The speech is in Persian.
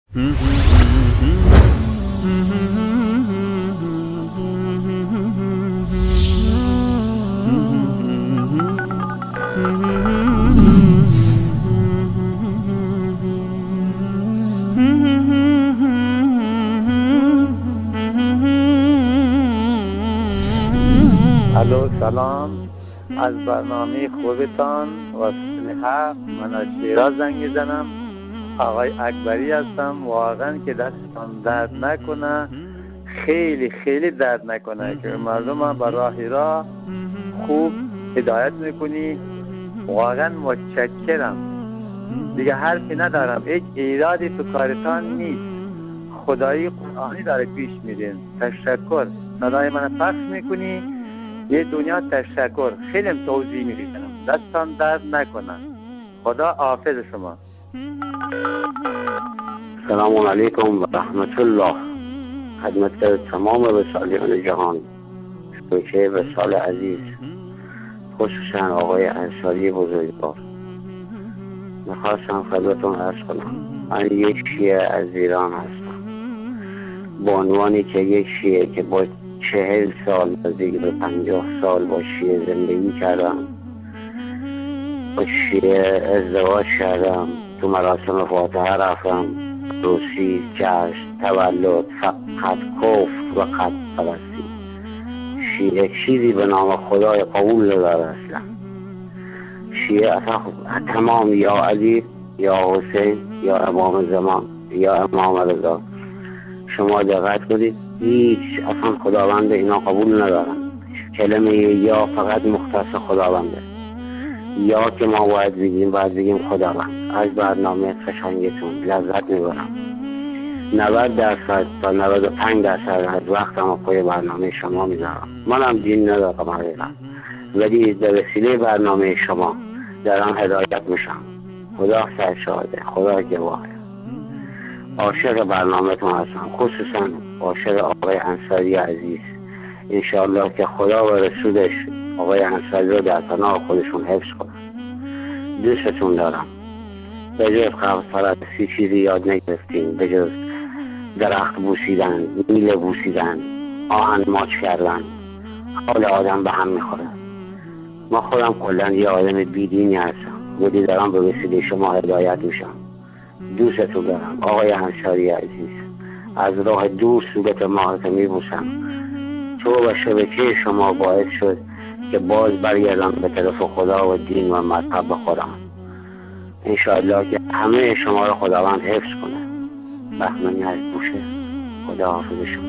الو سلام، از برنامه خوبتان و صلح من از شیراز زنگ میزنم. آقای اکبری هستم. واقعا که دستان درد نکنه، خیلی خیلی درد نکنه که مردم به راه خوب هدایت میکنی. واقعا متشکرم، دیگه حرفی ندارم. یک ایرادی تو کارتان نیست، خدایی قرآنی داره پیش میرین. تشکر، صدای من پخش میکنی، یه دنیا تشکر. خیلی توضیح میدم، دستان درد نکنه. خدا حافظ شما. سلام علیکم و رحمت الله. خدمت تمام وسایل جهان، شوکه وسال عزیز، خصوصا آقای انصاری بزرگوار، میخواستم خدمتتون عرض کنم من یک شیعه از ایران هستم، با عنوانی که یک شیعه که با 40 سال نزدیک به 50 سال با شیعه زندگی کردم، با شیعه ازدواج کردم، تو مراسم فاتحه رفتم، روسی، جشن، تولد، فقط کفر و قد پرستی. شیعه چیزی به نام خدای قبول نداره اصلا. شیعه اصلا تمام یا علی یا حسین یا امام زمان یا امام رضا. شما دقت کنید، هیچ اصلا خداوند اینا قبول ندارن. کلمه یا فقط مختص خداونده، یا که ما باید بگیم خداوند. از برنامه قشنگتون لذت میبرم. 90% تا 95% از وقتم پای برنامه شما میذارم. منم دین ندارم حقیقا، ولی به وسیله برنامه شما دارم هدایت میشم. خدا سرشاده، خدا گواهه. عاشق برنامه‌تون هستم، خصوصا عاشق آقای انصاری عزیز. انشاءالله که خدا و رسولش آقای انصاری رو در پناه خودشون حفظ کنن. دوستتون دارم. به جز پرستی چیزی یاد نگرفتیم، به جز درخت بوسیدن، میله بوسیدن، آهن ماچ کردن. حال آدم به هم میخوره. ما خودم کلن یه آدم بیدینی هستم، ولی دارم به وسیله شما هدایت میشم. دوستتون دارم آقای انصاری عزیز. از راه دور صورت ماهت میبوسم. تو و شبکه شما باعث شد که باز برگردم به طرف خدا و دین و مذهب بخورم. انشاءالله که همه شما رو خداوند حفظ کنه. بهمنی از بوشه. خدا حافظ شما.